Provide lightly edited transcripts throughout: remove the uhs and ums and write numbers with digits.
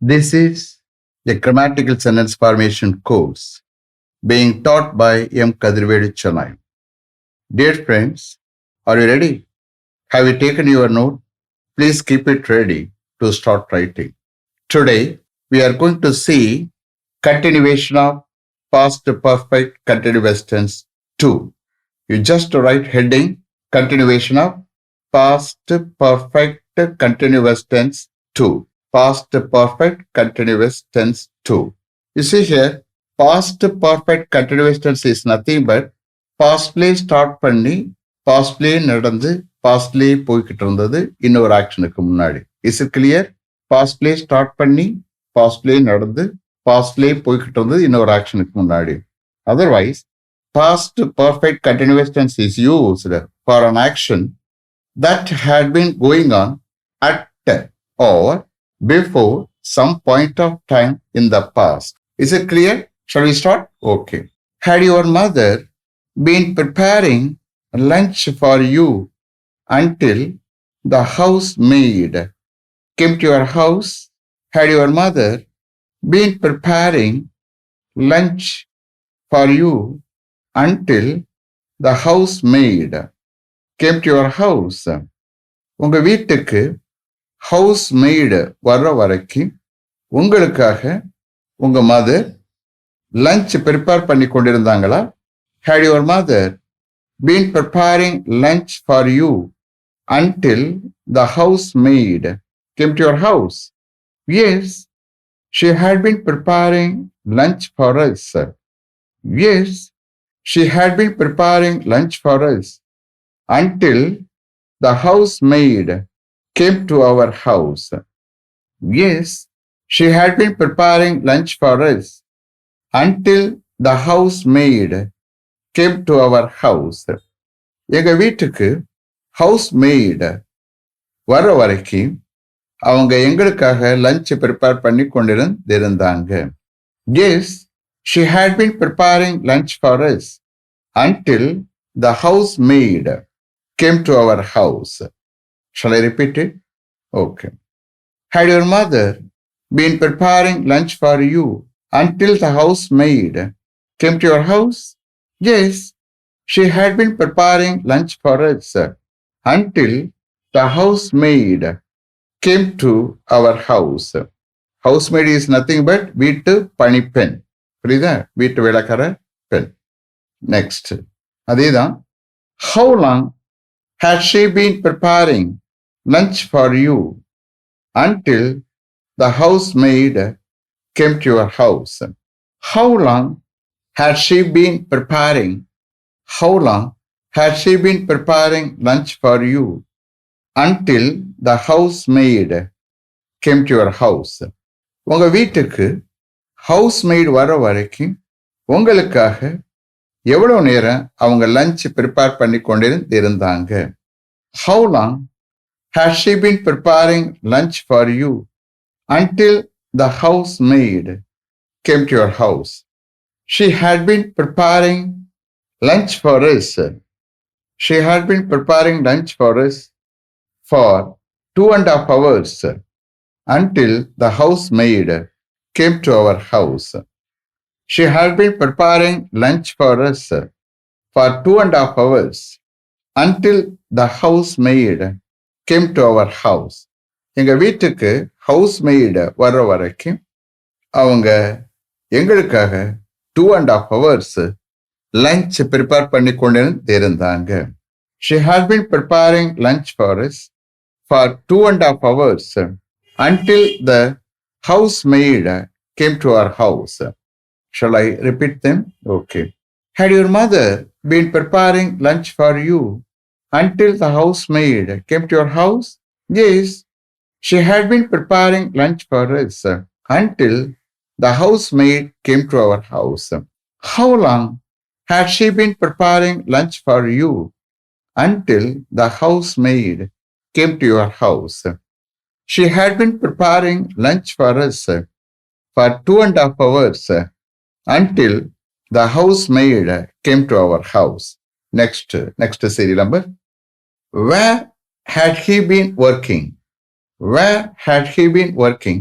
This is a grammatical sentence formation course being taught by M. Kadirvedi Chennai. Dear friends, are you ready? Have you taken your note? Please keep it ready to start writing. Today, we are going to see continuation of past perfect continuous tense 2. You just write heading continuation of past perfect continuous tense 2. Past perfect continuous tense 2. You see here, past perfect continuous tense is nothing but pastly start பண்ணி pastly நடந்து pastly போய்கிட்டு இருந்தது இன்னொரு ஆக்ஷனுக்கு முன்னாடி. Is it clear? Pastly start பண்ணி pastly நடந்து pastly போய்கிட்டு இருந்தது இன்னொரு ஆக்ஷனுக்கு முன்னாடி. Otherwise, past perfect continuous tense is used for an action that had been going on at or before some point of time in the past. Is it clear? Shall we start? Okay. Had your mother been preparing lunch for you until the housemaid came to your house? Had your mother been preparing lunch for you until the housemaid came to your house? உங்க வீட்டுக்கு ஹவுஸ்மெய்டு வர்ற வரைக்கும் உங்களுக்காக உங்க mother lunch prepare பண்ணி கொண்டிருந்தாங்களா? Had your mother been preparing lunch for you until the housemaid came to your house? Yes, she had been preparing lunch for us. Yes, she had been preparing lunch for us until the housemaid came to our house. Yes, she had been preparing lunch for us until the housemaid came to our house. எங்க வீட்டுக்கு ஹவுஸ்மெய்ட் வர வரைக்கும் அவங்க எங்களுக்காக lunch prepare பண்ணி கொண்டிருந்தாங்க. Yes, she had been preparing lunch for us until the housemaid came to our house. Shall I repeat it? Okay. Had your mother been preparing lunch for you until the housemaid came to your house? Yes, she had been preparing lunch for us until the housemaid came to our house. Housemaid is nothing but வீட்டு பணிப்பெண். புரியுதா? வீட்டு வேலைக்கார பெண். Next. அதேதான். How long had she been preparing lunch for you until the housemaid came to your house? How long had she been preparing? How long had she been preparing lunch for you until the housemaid came to your house? உங்க வீட்டுக்கு ஹவுஸ்மெய்ட் வர வரைக்கும் உங்களுக்காக எவ்வளவு நேரம் அவங்க lunch prepare பண்ணி கொண்டிருந்தாங்க? How long had she been preparing lunch for you until the housemaid came to your house? She had been preparing lunch for us. She had been preparing lunch for us for 2.5 hours until the housemaid came to our house. She had been preparing lunch for us for 2.5 hours until the housemaid came to our house. எங்க வீட்டுக்கு ஹவுஸ்மெய்டு வர்ற வரைக்கும் அவங்க எங்களுக்காக 2.5 hours lunch prepare பண்ணி கொண்டிருந்தாங்க. She had been preparing lunch for us for 2.5 hours until the housemaid came to our house. Shall I repeat them? Okay. Had your mother been preparing lunch for you until the housemaid came to your house? Yes, she had been preparing lunch for us until the housemaid came to our house. How long had she been preparing lunch for you until the housemaid came to your house? She had been preparing lunch for us for 2.5 hours until the housemaid came to our house. Next serial number. Where had he been working? Where had he been working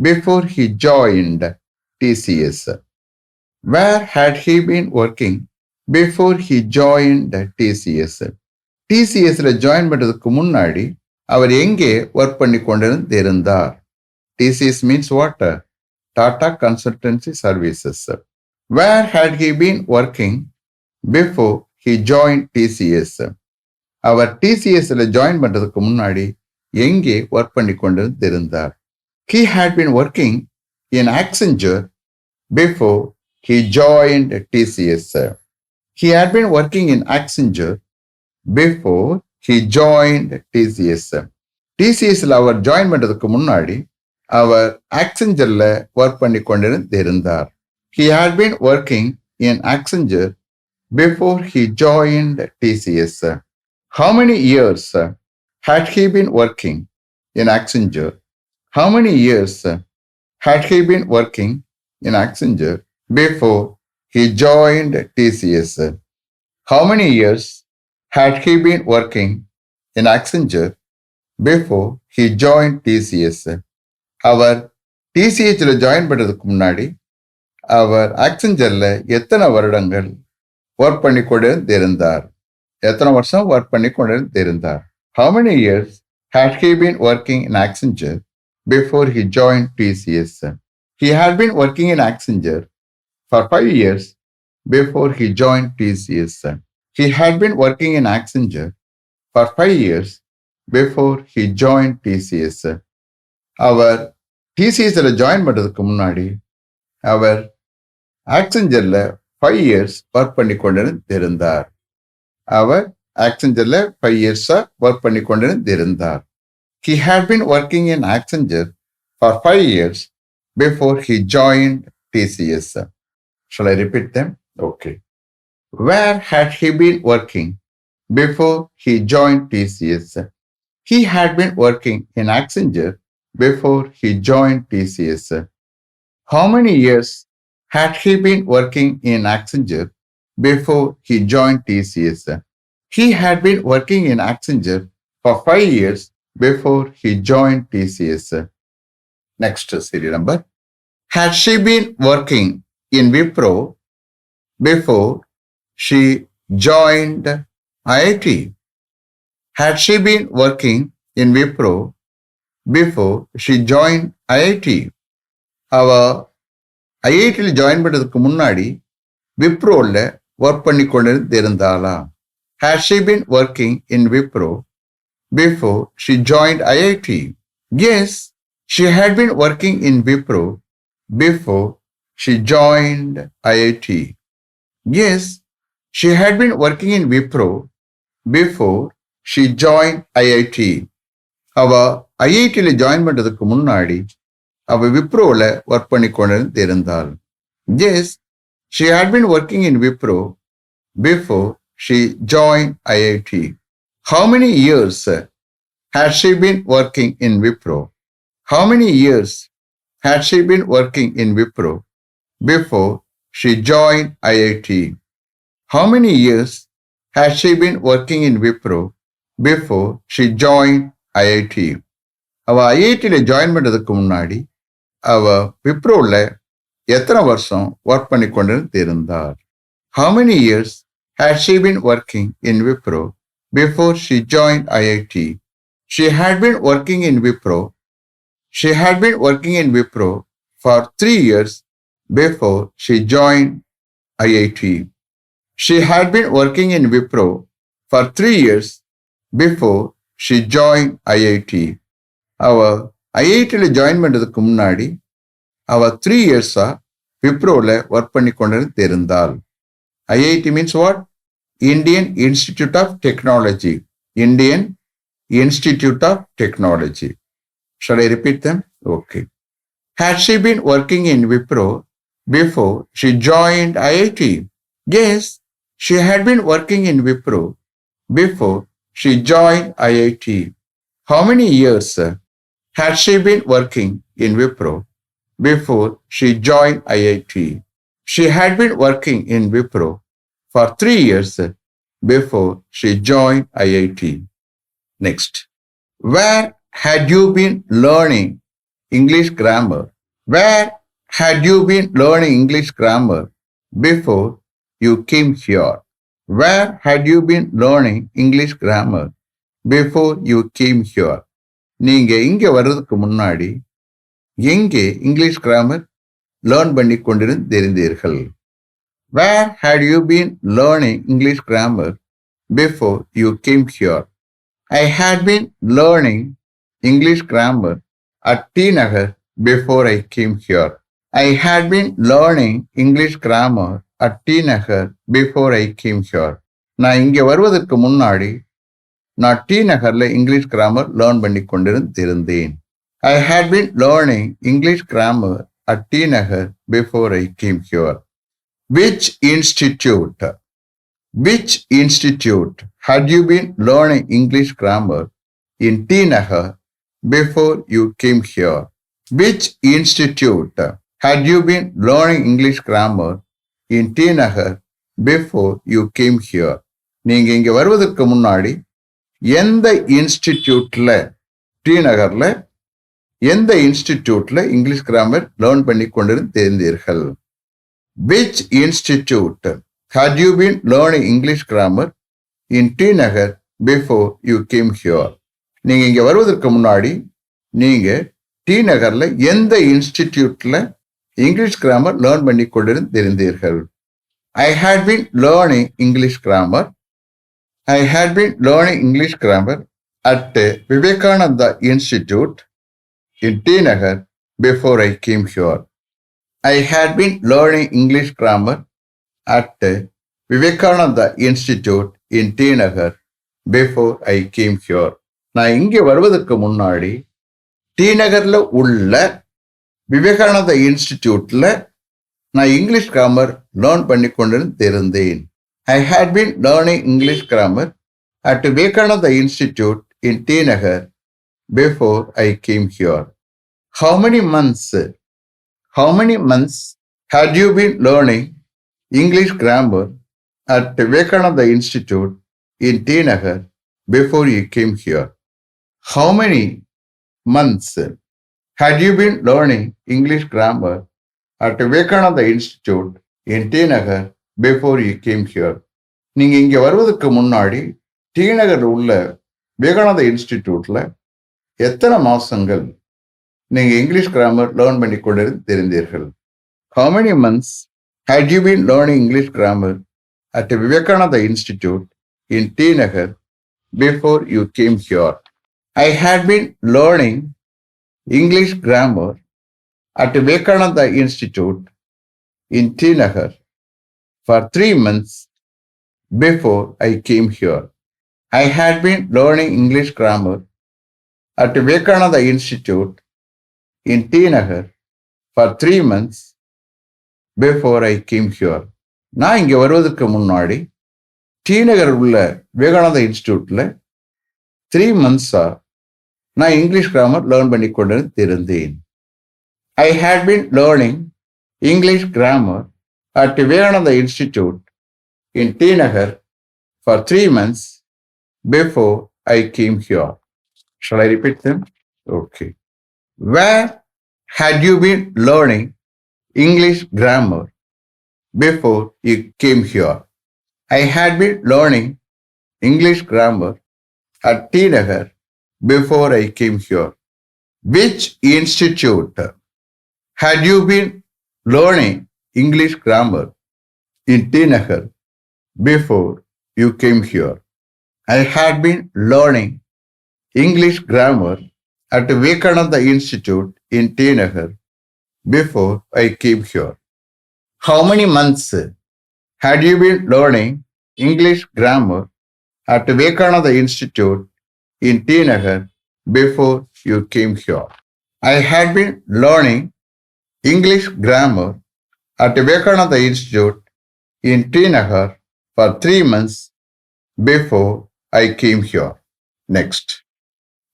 before he joined TCS? Where had he been working before he joined TCS? TCSல join பண்றதுக்கு முன்னாடி அவர் எங்கே work பண்ணி கொண்டிருந்தார்? TCS means what? Tata Consultancy Services. Where had he been working before he joined TCS? அவர் TCSல join பண்றதுக்கு முன்னாடி எங்கே ஒர்க் பண்ணி கொண்டிருந்தார்? He had been working in Accenture before he joined TCS. He had been working in Accenture before he joined TCS. TCSல அவர் join பண்றதுக்கு முன்னாடி அவர் Accentureல ஒர்க் பண்ணி கொண்டிருந்தார். He had been working in Accenture before he joined TCS. How many years had he been working in Accenture? How many years had he been working in Accenture before he joined TCS? How many years had he been working in Accenture before he joined TCS? அவர் TCSல join பண்றதுக்கு முன்னாடி அவர் Accentureல எத்தனை வருடங்கள் work பண்ணி கொண்டிருந்தார்? எத்தனை வருஷம் ஒர்க் பண்ணி கொண்டிருந்தார்? How many years had he been working in Accenture before he joined TCS? He had been working in Accenture for 5 years before he joined TCS. He had been working in Accenture for 5 years before he joined TCS. அவர் TCSல join பண்றதுக்கு முன்னாடி அவர் Accentureல 5 years work பண்ணி கொண்டிருந்தார். அவர் Accentureல 5 years work பண்ணி கொண்டிருந்தார். He had been working in Accenture for 5 years before he joined TCS. Shall I repeat them? Okay. Where had he been working before he joined TCS? He had been working in Accenture before he joined TCS. How many years had he been working in Accenture before he joined TCS? He had been working in Accenture for 5 years before he joined TCS. Next serial number. Had she been working in Wipro before she joined IIT? Had she been working in Wipro before she joined IIT? அவ ஐஐடியில் join பண்றதுக்கு முன்னாடி விப்ரோல work பண்ணி கொண்டிருந்தாளா? Had she been working in Wipro before she joined IIT? Yes, she had been working in Wipro before she joined IIT. Yes, she had been working in Wipro before she joined IIT. அவ ஐஐடியில் join பண்றதுக்கு முன்னாடி அவ விப்ரோல work பண்ணி கொண்டிருந்தாள். Yes, she had been working in Wipro before she joined IIT. How many years had she been working in Wipro? How many years had she been working in Wipro before she joined IIT? How many years had she been working in Wipro before she joined IIT? அவ ஐஐடியில join பண்றதுக்கு முன்னாடி அவ விப்ரோல எத்தனை வருஷம் work பண்ணி கொண்டிருந்தார்? How many years had she been working in Wipro before she joined IIT? She had been working in Wipro. She had been working in Wipro for 3 years before she joined IIT. She had been working in Wipro for 3 years before she joined IIT. அவ ஐஐடியில join பண்றதுக்கு முன்னாடி அவ 3 இயர்ஸா விப்ரோல work பண்ணி கொண்டிருந்தாள். IIT means what? Indian Institute of Technology. Indian Institute of Technology. Shall I repeat them? Okay. Had she been working in Wipro before she joined IIT? Yes, she had been working in Wipro before she joined IIT. How many years had she been working in Wipro before she joined IIT? She had been working in Wipro for 3 years before she joined IIT. Next. Where had you been learning English grammar? Where had you been learning English grammar before you came here? Where had you been learning English grammar before you came here? நீங்க இங்க வர்றதுக்கு முன்னாடி எங்கே English grammar learn பண்ணி கொண்டிருந்தீர்கள்? Where had you been learning English grammar before you came here? I had been learning English grammar at T Nagar before I came here. I had been learning English grammar at T Nagar before I came here. நான் இங்கே வருவதற்கு முன்னாடி நான் D நகர்ல English grammar learn பண்ணி கொண்டிருந்தேன். I had been learning English grammar at T Nagar before I came here. Which institute had you been learning English grammar in T Nagar before you came here? Which institute had you been learning English grammar in T Nagar before you came here? நீங்க இங்க வருவதற்கு முன்னாடி எந்த இன்ஸ்டிடியூட்ல D நகர்ல எந்த இன்ஸ்டிடியூட்ல English grammar learn பண்ணி கொண்டிருந்தீர்கள்? Which institute had you been learning English grammar in T Nagar before you came here? நீங்க இங்க வருவதற்கு முன்னாடி நீங்க டி நகர்ல எந்த இன்ஸ்டிடியூட்ல இங்கிலீஷ் கிராமர் லேர்ன் பண்ணி கொண்டிருந்தீர்கள்? I had been learning English grammar at Vivekananda Institute in T Nagar before I came here. I had been learning English grammar at Vivekananda Institute in T Nagar before I came here. நான் இங்கே வருவதற்கு முன்னாடி D நகர்ல உள்ள விவேகானந்தா இன்ஸ்டிடியூட்ல நான் English grammar learn பண்ணி கொண்டிருந்தேன். I had been learning English grammar at Vivekananda Institute in T Nagar before I came here. How many months had you been learning English grammar at Vivekananda Institute in T Nagar before you came here? How many months had you been learning English grammar at Vivekananda Institute in T Nagar before you came here? நீங்க இங்க வருவதற்கு முன்னாடி D நகர் உள்ள விவேகானந்தா இன்ஸ்டிடியூட்ல எத்தனை மாசங்கள் நீங்க English grammar learn பண்ணி கொண்டிருந்தீர்கள்? How many months had you been learning English grammar at Vivekananda Institute in T Nagar before you came here? I had been learning English grammar at Vivekananda Institute in T Nagar for 3 months before I came here. I had been learning English grammar at Vivekananda Institute in T Nagar for 3 months before I came here. நான் இங்க வருவதற்கு முன்னாடி D நகர் உள்ள Vivekananda இன்ஸ்டிடியூட்ல 3 months நான் English grammar learn பண்ணி கொண்டிருந்தேன். I had been learning English grammar at Vivekananda Institute in T Nagar for 3 months before I came here. Shall I repeat them? Okay. Where had you been learning English grammar before you came here? I had been learning English grammar at T Nagar before I came here. Which institute had you been learning English grammar in T Nagar before you came here? I had been learning English grammar at Vivekananda Institute in T Nagar before I came here. How many months had you been learning English grammar at Vivekananda Institute in T Nagar before you came here? I had been learning English grammar at Vivekananda Institute in T Nagar for 3 months before I came here. Next.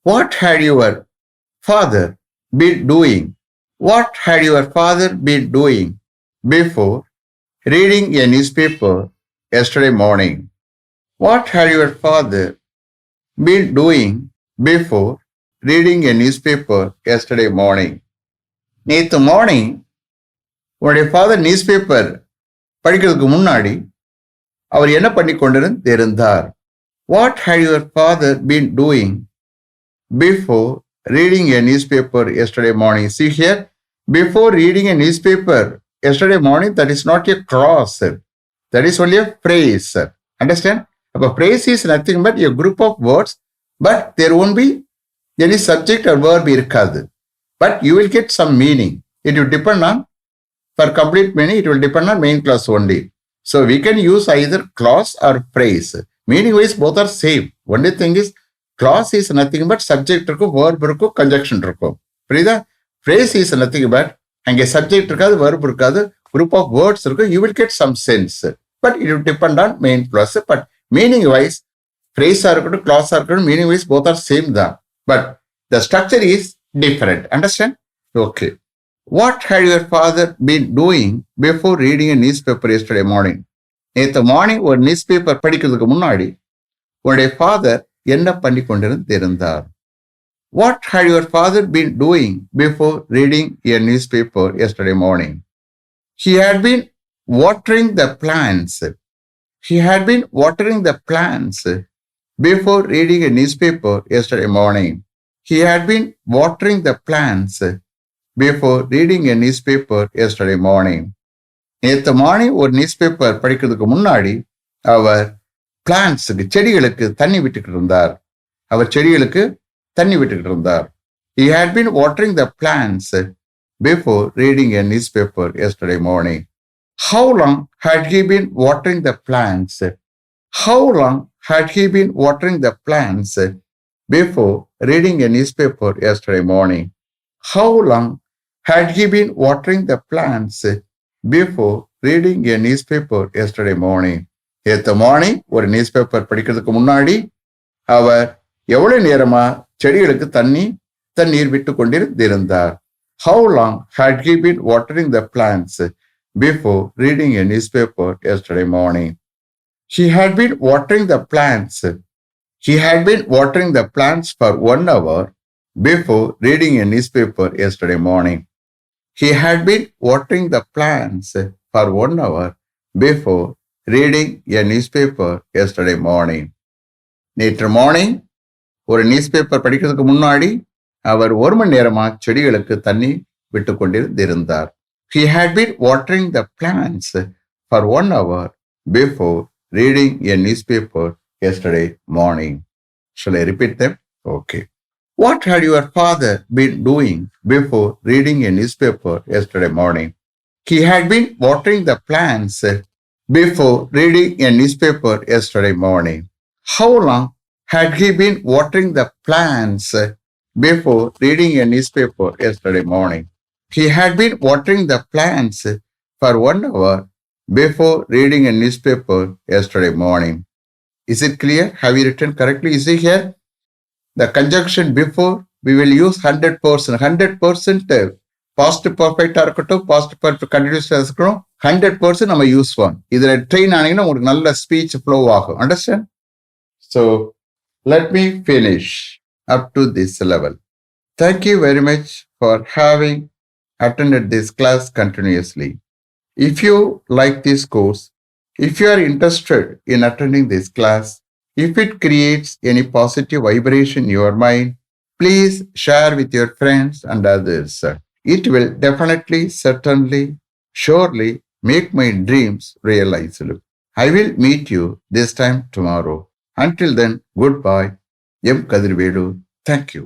What had your father been doing? What had your father been doing before reading a newspaper yesterday morning? What had your father been doing before reading a newspaper yesterday morning? நேற்று morning உன்னுடைய father newspaper படிக்கிறதுக்கு முன்னாடி அவர் என்ன பண்ணி கொண்டிருந்தார்? What had your father been doing before reading a newspaper yesterday morning? See here, before reading a newspaper yesterday morning, that is not a clause. That is only a phrase. Understand? A phrase is nothing but a group of words, but there won't be any subject or verb irkadu. But you will get some meaning. It will depend on, for complete meaning, it will depend on main clause only. So we can use either clause or phrase. Meaning wise, both are same. Only thing is, clause is nothing but subject இருக்கும், verb இருக்கும், conjunction இருக்கும். புரியுதா? phrase is nothing but அங்கே subject இருக்காது, verb இருக்காது, group of words இருக்கும். You will get some sense. But it will depend on main clause. But meaning wise, phrase இருக்கட்டும், clause இருக்கட்டும், meaning wise both are same தான். But the structure is different. Understand? Okay. What had your father been doing before reading a newspaper yesterday morning? நேற்று morning ஒரு news paper படிக்கிறதுக்கு முன்னாடி உன்னுடைய father என்ன பண்ணி கொண்டிருந்தார்? What had your father been doing before reading a newspaper yesterday morning? He had been watering the plants. He had been watering the plants before reading a newspaper yesterday morning. He had been watering the plants before reading a newspaper yesterday morning. நேற்று morning ஒரு news paper படிக்கிறதுக்கு முன்னாடி அவர் பிளான்ட்ஸுக்கு, செடிகளுக்கு தண்ணி விட்டுக்கிட்டு இருந்தார். அவர் செடிகளுக்கு தண்ணி விட்டுக்கிட்டு இருந்தார். He had been watering the plants before reading a newspaper yesterday morning. How long had he been watering the plants? How long had he been watering the plants before reading a newspaper yesterday morning? How long had he been watering the plants before reading a newspaper yesterday morning? நேற்று morning ஒரு news paper படிக்கிறதுக்கு முன்னாடி அவர் எவ்வளவு நேரமா செடிகளுக்கு தண்ணீர் விட்டு கொண்டிருந்தார்? How long had he been watering the plants before reading a newspaper yesterday morning? He had been watering the plants. He had been watering the plants for 1 hour before reading a newspaper yesterday morning. He had been watering the plants for 1 hour before reading a newspaper yesterday morning. நேற்று morning ஒரு news paper படிக்கிறதுக்கு முன்னாடி அவர் 1 மணி நேரமா செடிகளுக்கு தண்ணி விட்டு கொண்டிருந்தார். He had been watering the plants for 1 hour before reading a newspaper yesterday morning. Shall I repeat them? Okay. What had your father been doing before reading a newspaper yesterday morning? He had been watering the plants before reading a newspaper yesterday morning. How long had he been watering the plants before reading a newspaper yesterday morning? He had been watering the plants for 1 hour before reading a newspaper yesterday morning. Is it clear? Have you written correctly? You see here, the conjunction before, we will use 100%. 100% past perfect இருக்கட்டும், past perfect continuous இருக்கட்டும், 100% நம்ம use பண்ணுவோம். இதுல train ஆனீங்கன்னா உங்களுக்கு நல்ல speech flow ஆகும். Understand? So let me finish up to this level. Thank you very much for having attended this class continuously. If you like this course, if you are interested in attending this class, if it creates any positive vibration in your mind, please share with your friends and others. It will definitely, certainly, surely make my dreams realized. I will meet you this time tomorrow. Until then, goodbye. M. Kadirvelu. Thank you.